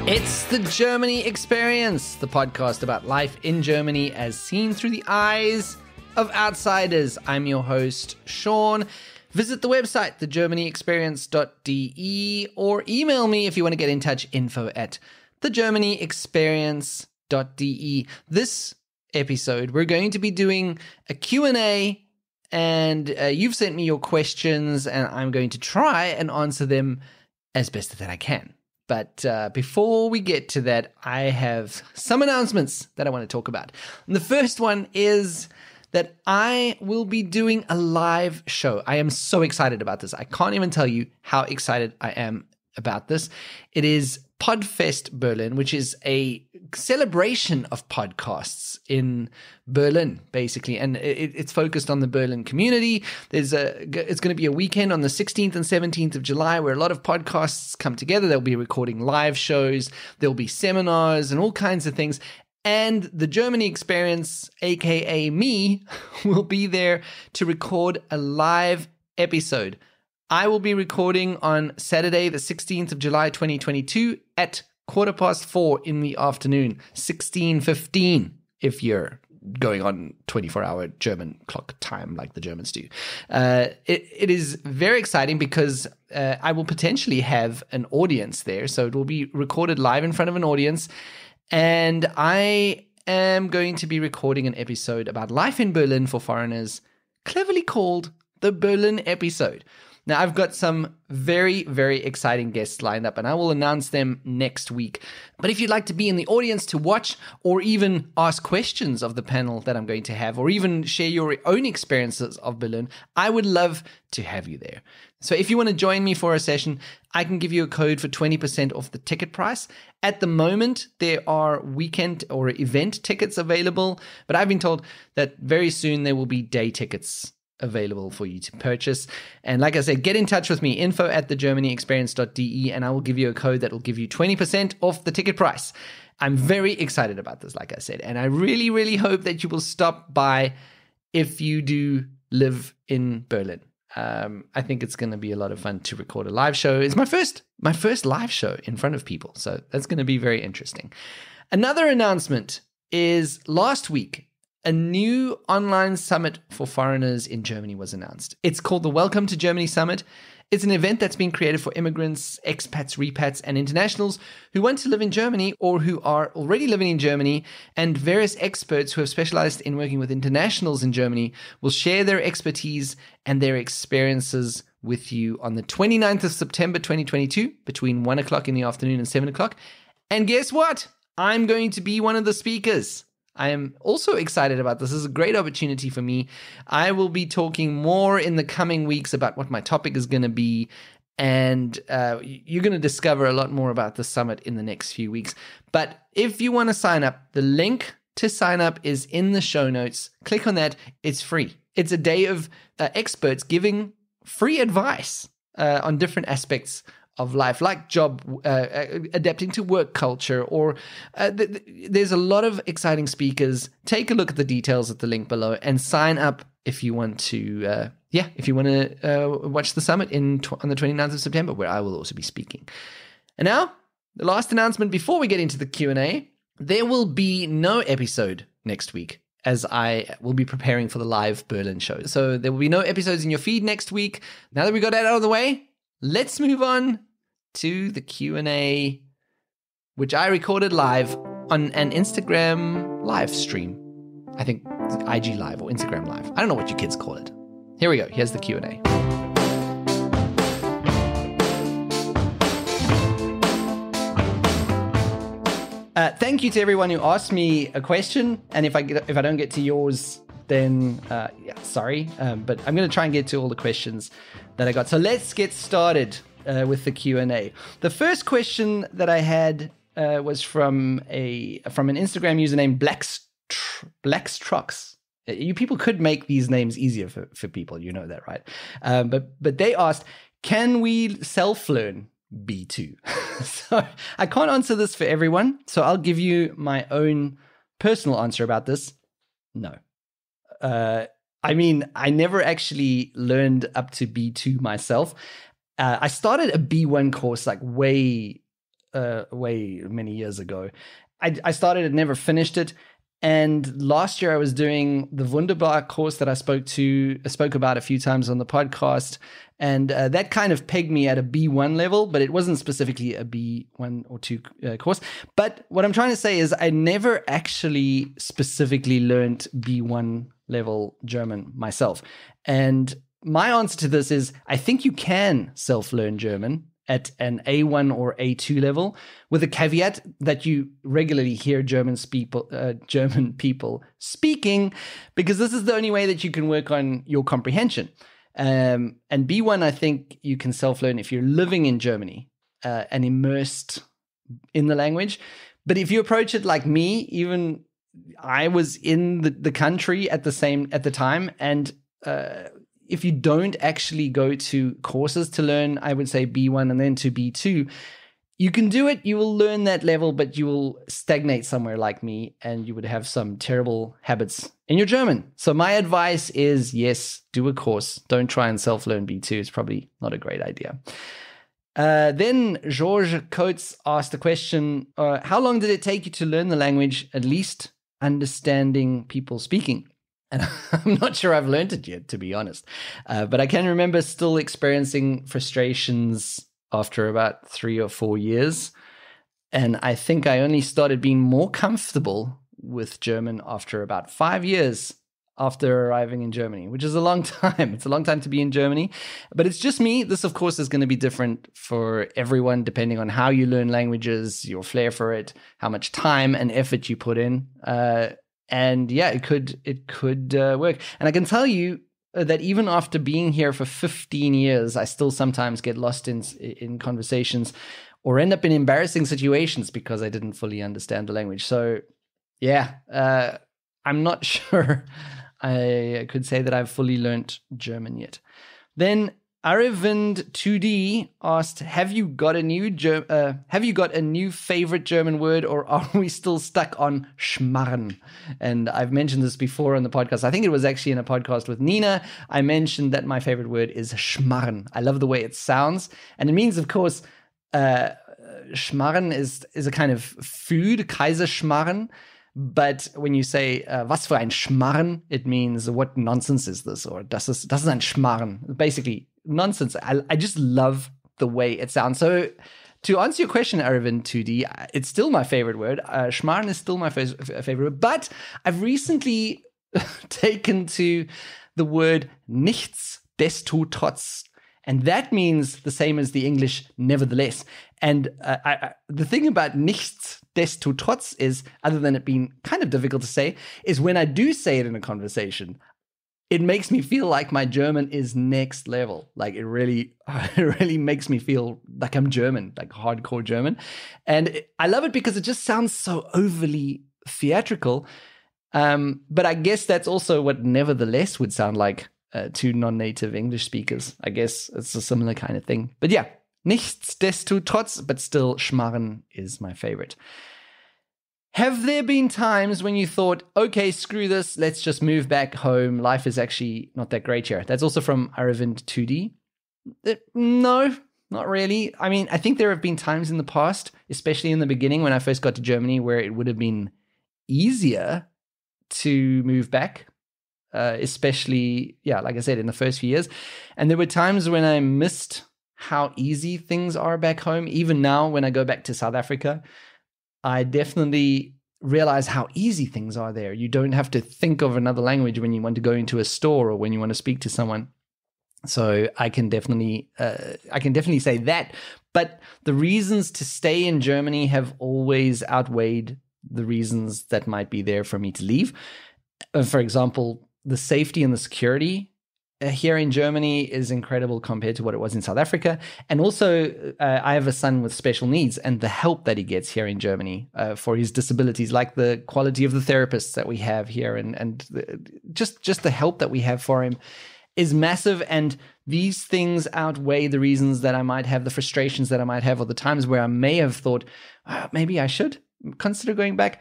It's the Germany Experience, the podcast about life in Germany as seen through the eyes of outsiders. I'm your host, Sean. Visit the website, thegermanyexperience.de, or email me if you want to get in touch, info@thegermanyexperience.de. This episode, we're going to be doing a Q&A, and you've sent me your questions, and I'm going to try and answer them as best that I can. But before we get to that, I have some announcements that I want to talk about. And the first one is that I will be doing a live show. I am so excited about this. I can't even tell you how excited I am about this. It is PODFEST Berlin, which is a celebration of podcasts in Berlin, basically. And it's focused on the Berlin community. It's going to be a weekend on the 16th and 17th of July where a lot of podcasts come together. They'll be recording live shows. There'll be seminars and all kinds of things. And the Germany Experience, aka me, will be there to record a live episode. I will be recording on Saturday, the 16th of July, 2022 at 4:15 in the afternoon, 16:15 if you're going on 24-hour German clock time like the Germans do. It is very exciting because I will potentially have an audience there. So it will be recorded live in front of an audience. And I am going to be recording an episode about life in Berlin for foreigners, cleverly called the Berlin episode. Now, I've got some very, very exciting guests lined up, and I will announce them next week. But if you'd like to be in the audience to watch or even ask questions of the panel that I'm going to have, or even share your own experiences of Berlin, I would love to have you there. So if you want to join me for a session, I can give you a code for 20% off the ticket price. At the moment, there are weekend or event tickets available, but I've been told that very soon there will be day tickets available for you to purchase. And like I said, get in touch with me, info@thegermanyexperience.de, and I will give you a code that will give you 20% off the ticket price. I'm very excited about this, like I said, and I really, really hope that you will stop by if you do live in Berlin. I think it's going to be a lot of fun to record a live show. It's my first live show in front of people, so that's going to be very interesting. Another announcement is last week, a new online summit for foreigners in Germany was announced. It's called the Welcome to Germany Summit. It's an event that's been created for immigrants, expats, repats, and internationals who want to live in Germany or who are already living in Germany, and various experts who have specialized in working with internationals in Germany will share their expertise and their experiences with you on the 29th of September 2022 between 1 o'clock in the afternoon and 7 o'clock. And guess what? I'm going to be one of the speakers. I am also excited about this. This is a great opportunity for me. I will be talking more in the coming weeks about what my topic is going to be, and you're going to discover a lot more about the summit in the next few weeks. But if you want to sign up, the link to sign up is in the show notes. Click on that. It's free. It's a day of experts giving free advice on different aspects of life, like job, adapting to work culture, or there's a lot of exciting speakers. Take a look at the details at the link below and sign up if you want to, watch the summit on the 29th of September, where I will also be speaking. And now, the last announcement before we get into the Q&A, there will be no episode next week, as I will be preparing for the live Berlin show. So there will be no episodes in your feed next week. Now that we got that out of the way, let's move on to the Q&A, which I recorded live on an Instagram live stream. I think IG Live or Instagram Live. I don't know what you kids call it. Here we go. Here's the Q&A. Thank you to everyone who asked me a question. And if I don't get to yours, then sorry. But I'm going to try and get to all the questions that I got. So let's get started with the Q&A. The first question that I had was from an Instagram user named Blackstrucks. You people could make these names easier for people, you know that, right? But they asked, can we self-learn B2? So I can't answer this for everyone, so I'll give you my own personal answer about this. No. I mean, I never actually learned up to B2 myself. I started a B1 course like way way many years ago. I started it, never finished it. And last year I was doing the Wunderbar course that I spoke about a few times on the podcast. And that kind of pegged me at a B1 level, but it wasn't specifically a B1 or 2 course. But what I'm trying to say is I never actually specifically learned B1 level German myself. And my answer to this is I think you can self-learn German at an A1 or A2 level, with a caveat that you regularly hear German people speaking, because this is the only way that you can work on your comprehension. And B1, I think you can self-learn if you're living in Germany and immersed in the language. But if you approach it like me, even I was in the country at the time, and if you don't actually go to courses to learn, I would say B1 and then to B2, you can do it. You will learn that level, but you will stagnate somewhere like me, and you would have some terrible habits in your German. So my advice is, yes, do a course. Don't try and self-learn B2. It's probably not a great idea. Then George Coates asked the question, how long did it take you to learn the language, at least understanding people speaking? And I'm not sure I've learned it yet, to be honest. But I can remember still experiencing frustrations after about 3 or 4 years. And I think I only started being more comfortable with German after about 5 years after arriving in Germany, which is a long time. It's a long time to be in Germany. But it's just me. This, of course, is going to be different for everyone, depending on how you learn languages, your flair for it, how much time and effort you put in. And yeah, it could work. And I can tell you that even after being here for 15 years, I still sometimes get lost in conversations or end up in embarrassing situations because I didn't fully understand the language. So yeah, I'm not sure I could say that I've fully learned German yet. Then Aravind 2D asked, have you got a new favorite German word, or are we still stuck on schmarren? And I've mentioned this before on the podcast. I think it was actually in a podcast with Nina. I mentioned that my favorite word is schmarren. I love the way it sounds. And it means, of course, schmarren is a kind of food, Kaiserschmarren. But when you say, was für ein Schmarren, it means, what nonsense is this? Or das ist ein Schmarren. Basically, nonsense. I just love the way it sounds. So to answer your question, Aravind 2D, it's still my favorite word. Schmarren is still my favorite word. But I've recently taken to the word nichtsdestotrotz. And that means the same as the English nevertheless. And the thing about nichtsdestotrotz is, other than it being kind of difficult to say, is when I do say it in a conversation, it makes me feel like my German is next level. Like it really makes me feel like I'm German, like hardcore German. And I love it because it just sounds so overly theatrical. But I guess that's also what nevertheless would sound like to non-native English speakers. I guess it's a similar kind of thing. But yeah, nichtsdestotrotz, but still schmarren is my favorite. Have there been times when you thought, okay, screw this, let's just move back home. Life is actually not that great here. That's also from Aravind 2D. No, not really. I mean, I think there have been times in the past, especially in the beginning when I first got to Germany, where it would have been easier to move back. Especially, yeah, like I said, in the first few years. And there were times when I missed how easy things are back home. Even now, when I go back to South Africa, I definitely realize how easy things are there. You don't have to think of another language when you want to go into a store or when you want to speak to someone. So I can definitely say that. But the reasons to stay in Germany have always outweighed the reasons that might be there for me to leave. For example, the safety and the security here in Germany is incredible compared to what it was in South Africa. And also, I have a son with special needs, and the help that he gets here in Germany for his disabilities, like the quality of the therapists that we have here and just the help that we have for him is massive. And these things outweigh the reasons that I might have, the frustrations that I might have, or the times where I may have thought, maybe I should consider going back.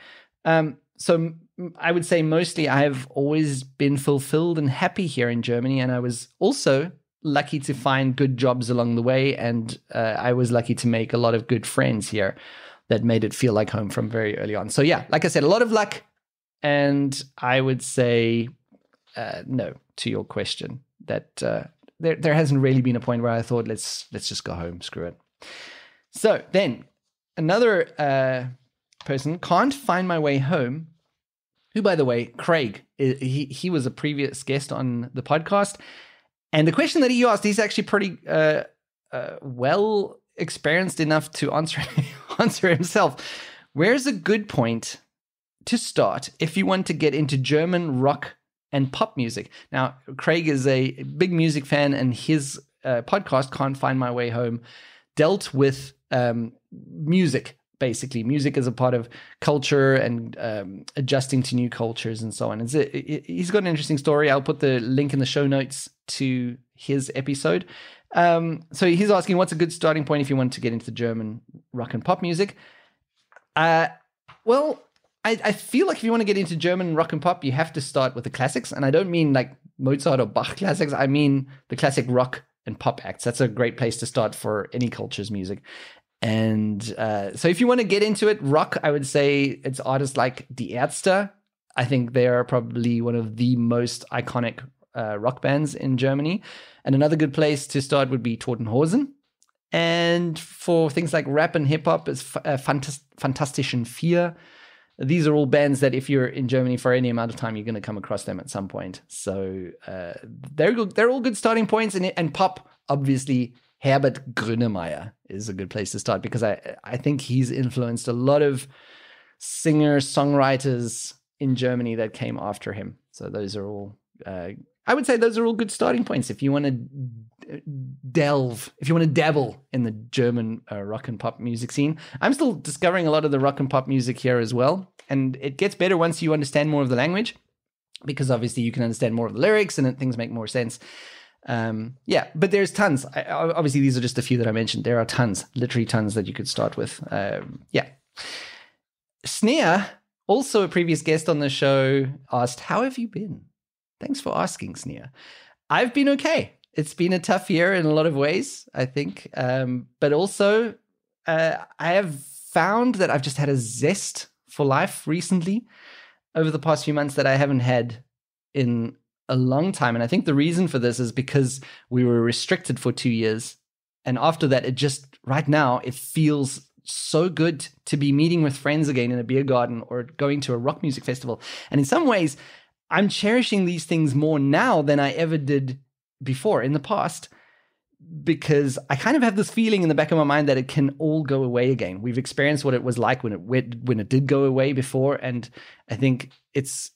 So I would say mostly I have always been fulfilled and happy here in Germany. And I was also lucky to find good jobs along the way, and I was lucky to make a lot of good friends here that made it feel like home from very early on. So yeah, like I said, a lot of luck, and I would say no to your question. That there hasn't really been a point where I thought let's just go home, screw it. So then another person, can't find my way home. Who, by the way, Craig, he was a previous guest on the podcast. And the question that he asked, he's actually pretty well experienced enough to answer himself. Where's a good point to start if you want to get into German rock and pop music? Now, Craig is a big music fan, and his podcast, Can't Find My Way Home, dealt with music. Basically, music as a part of culture and adjusting to new cultures and so on. He's got an interesting story. I'll put the link in the show notes to his episode. So he's asking, what's a good starting point if you want to get into German rock and pop music? Well, I feel like if you want to get into German rock and pop, you have to start with the classics. And I don't mean like Mozart or Bach classics. I mean the classic rock and pop acts. That's a great place to start for any culture's music. And so if you want to get into it, rock, I would say it's artists like Die Ärzte. I think they are probably one of the most iconic rock bands in Germany. And another good place to start would be Toten Hosen. And for things like rap and hip-hop, it's Fantastischen Vier. These are all bands that if you're in Germany for any amount of time, you're going to come across them at some point. So they're all good starting points. And pop, obviously, Herbert Grönemeyer is a good place to start, because I think he's influenced a lot of singers, songwriters in Germany that came after him. So those are all, I would say those are all good starting points if you want to dabble in the German rock and pop music scene. I'm still discovering a lot of the rock and pop music here as well. And it gets better once you understand more of the language, because obviously you can understand more of the lyrics and things make more sense. But there's tons. Obviously, these are just a few that I mentioned. There are tons, literally tons that you could start with. Snea, also a previous guest on the show, asked, how have you been? Thanks for asking, Snea. I've been okay. It's been a tough year in a lot of ways, I think. But also, I have found that I've just had a zest for life recently over the past few months that I haven't had in a long time. And I think the reason for this is because we were restricted for 2 years. And after that, right now, it feels so good to be meeting with friends again in a beer garden or going to a rock music festival. And in some ways, I'm cherishing these things more now than I ever did before in the past, because I kind of have this feeling in the back of my mind that it can all go away again. We've experienced what it was like when it did go away before. And I think it's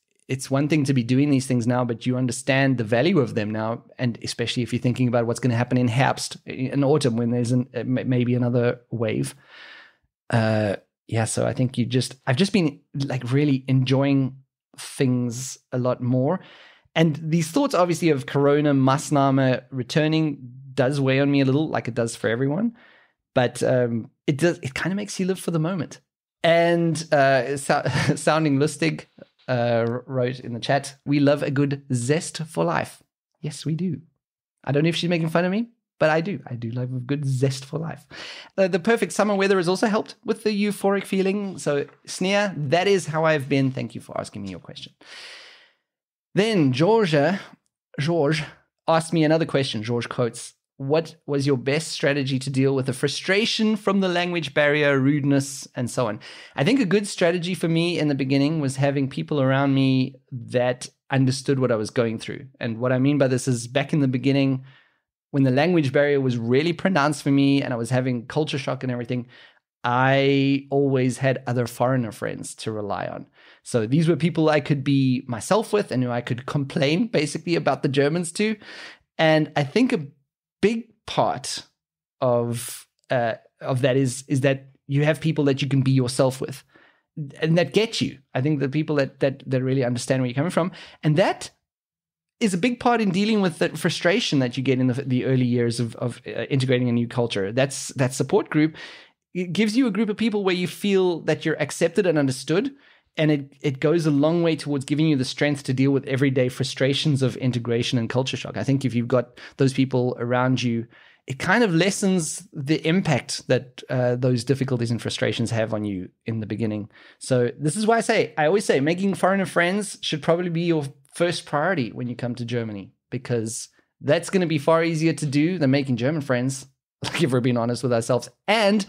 one thing to be doing these things now, but you understand the value of them now. And especially if you're thinking about what's going to happen in Herbst, in autumn, when there's maybe another wave. So I think I've just been like really enjoying things a lot more. And these thoughts, obviously, of Corona Maßnahme returning does weigh on me a little, like it does for everyone. But it kind of makes you live for the moment. And Sounding Lustig wrote in the chat, we love a good zest for life. Yes, we do. I don't know if she's making fun of me, but I do. I do love a good zest for life. The perfect summer weather has also helped with the euphoric feeling. So, Snea, that is how I've been. Thank you for asking me your question. Then George asked me another question. George quotes, what was your best strategy to deal with the frustration from the language barrier, rudeness, and so on? I think a good strategy for me in the beginning was having people around me that understood what I was going through. And what I mean by this is, back in the beginning, when the language barrier was really pronounced for me and I was having culture shock and everything, I always had other foreigner friends to rely on. So these were people I could be myself with and who I could complain basically about the Germans to. And I think a big part of that is that you have people that you can be yourself with and that get you. I think the people that really understand where you're coming from. And that is a big part in dealing with the frustration that you get in the early years of integrating a new culture. That support group, it gives you a group of people where you feel that you're accepted and understood, And it goes a long way towards giving you the strength to deal with everyday frustrations of integration and culture shock. I think if you've got those people around you, it kind of lessens the impact that those difficulties and frustrations have on you in the beginning. So this is why I always say making foreigner friends should probably be your first priority when you come to Germany, because that's going to be far easier to do than making German friends, like if we're being honest with ourselves. And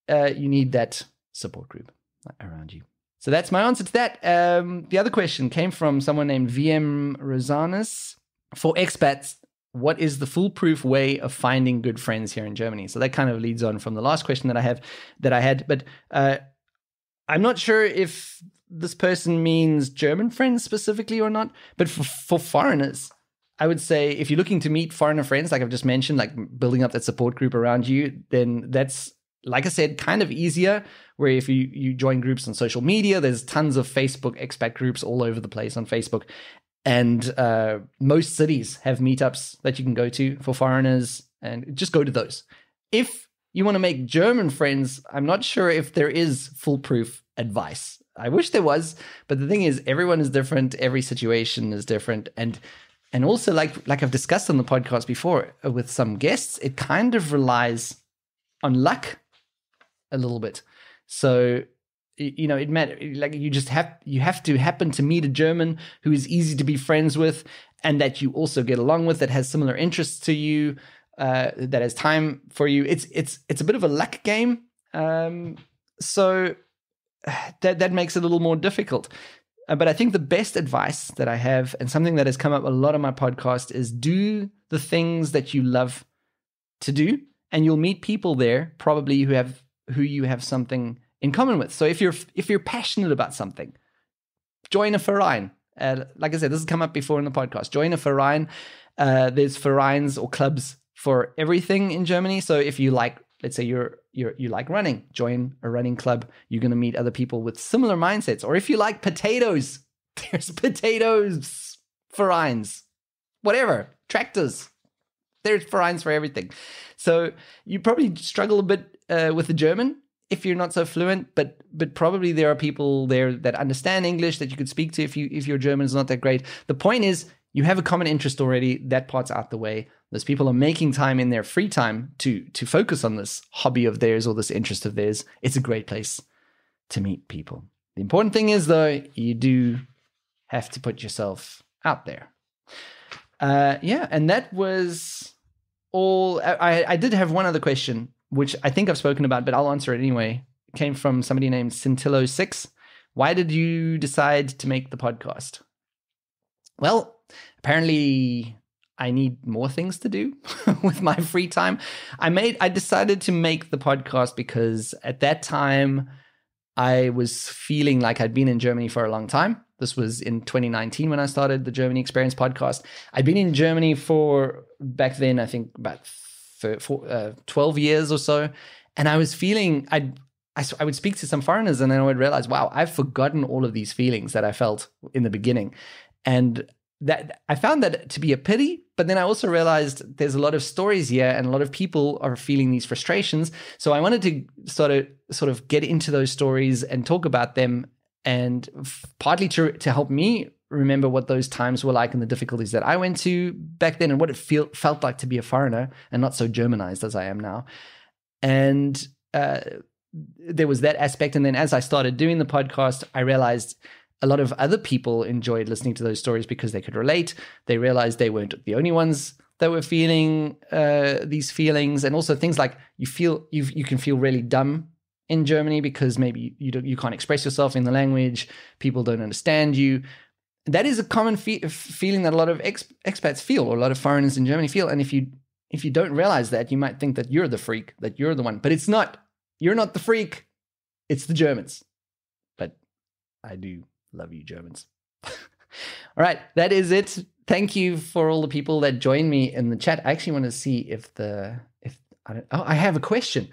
you need that support group around you. So that's my answer to that. The other question came from someone named VM Rosanas. For expats, what is the foolproof way of finding good friends here in Germany? So that kind of leads on from the last question that I had. But I'm not sure if this person means German friends specifically or not. But for foreigners, I would say if you're looking to meet foreigner friends, like I've just mentioned, like building up that support group around you, then that's, like I said, kind of easier, where if you join groups on social media, there's tons of Facebook expat groups all over the place on Facebook. And most cities have meetups that you can go to for foreigners, and just go to those. If you want to make German friends, I'm not sure if there is foolproof advice. I wish there was, but the thing is, everyone is different. Every situation is different. And also, like I've discussed on the podcast before with some guests, it kind of relies on luck a little bit. So, you know, it matters. Like you have to happen to meet a German who is easy to be friends with, and that you also get along with, that has similar interests to you, that has time for you. It's a bit of a luck game. So that makes it a little more difficult. But I think the best advice that I have, and something that has come up a lot on my podcast, is do the things that you love to do, and you'll meet people there probably who you have something in common with. So if you're passionate about something, join a Verein. Like I said, this has come up before in the podcast. Join a Verein. There's Vereins or clubs for everything in Germany. So if you like, let's say you like running, join a running club. You're going to meet other people with similar mindsets. Or if you like potatoes, there's potatoes Vereins, whatever, tractors. There's Vereins for everything. So you probably struggle a bit with the German if you're not so fluent, but probably there are people there that understand English that you could speak to if your German is not that great. The point is, you have a common interest already. That part's out the way. Those people are making time in their free time to focus on this hobby of theirs or this interest of theirs. It's a great place to meet people. The important thing is, though, you do have to put yourself out there. And that was all. I did have one other question, which I think I've spoken about, but I'll answer it anyway. It came from somebody named Cintillo6. Why did you decide to make the podcast? Well, apparently I need more things to do with my free time. I decided to make the podcast because at that time I was feeling like I'd been in Germany for a long time. This was in 2019 when I started the Germany Experience podcast. I'd been in Germany for, back then, I think about 12 years or so. And I was feeling, I would speak to some foreigners and then I would realize, wow, I've forgotten all of these feelings that I felt in the beginning. And that I found that to be a pity, but then I also realized there's a lot of stories here and a lot of people are feeling these frustrations. So I wanted to sort of get into those stories and talk about them, and partly to help me remember what those times were like and the difficulties that I went to back then and what it felt like to be a foreigner and not so Germanized as I am now. And there was that aspect. And then as I started doing the podcast, I realized a lot of other people enjoyed listening to those stories because they could relate. They realized they weren't the only ones that were feeling these feelings. And also things like you can feel really dumb in Germany because maybe you can't express yourself in the language. People don't understand you. That is a common feeling that a lot of expats feel, or a lot of foreigners in Germany feel. And if you don't realize that, you might think that you're the freak, that you're the one. But it's not. You're not the freak. It's the Germans. But I do love you, Germans. All right, that is it. Thank you for all the people that joined me in the chat. I actually want to see I have a question.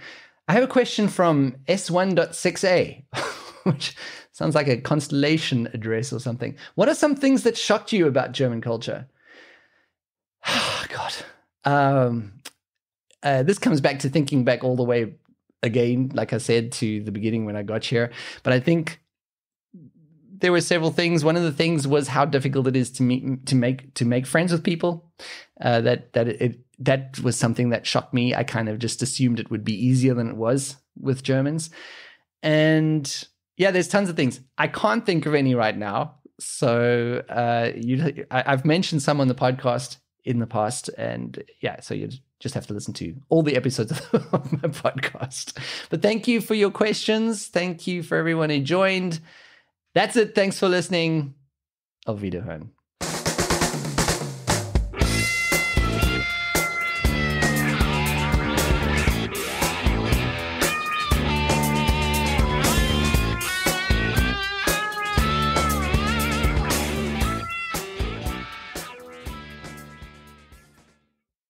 I have a question from S1.6a, which sounds like a constellation address or something. What are some things that shocked you about German culture? Oh, God. This comes back to thinking back all the way again, like I said, to the beginning when I got here. But I think there were several things. One of the things was how difficult it is to make friends with people. That was something that shocked me. I kind of just assumed it would be easier than it was with Germans. And yeah, there's tons of things. I can't think of any right now. So I've mentioned some on the podcast in the past, and yeah, so you just have to listen to all the episodes of my podcast. But thank you for your questions. Thank you for everyone who joined. That's it. Thanks for listening. Auf Wiederhören.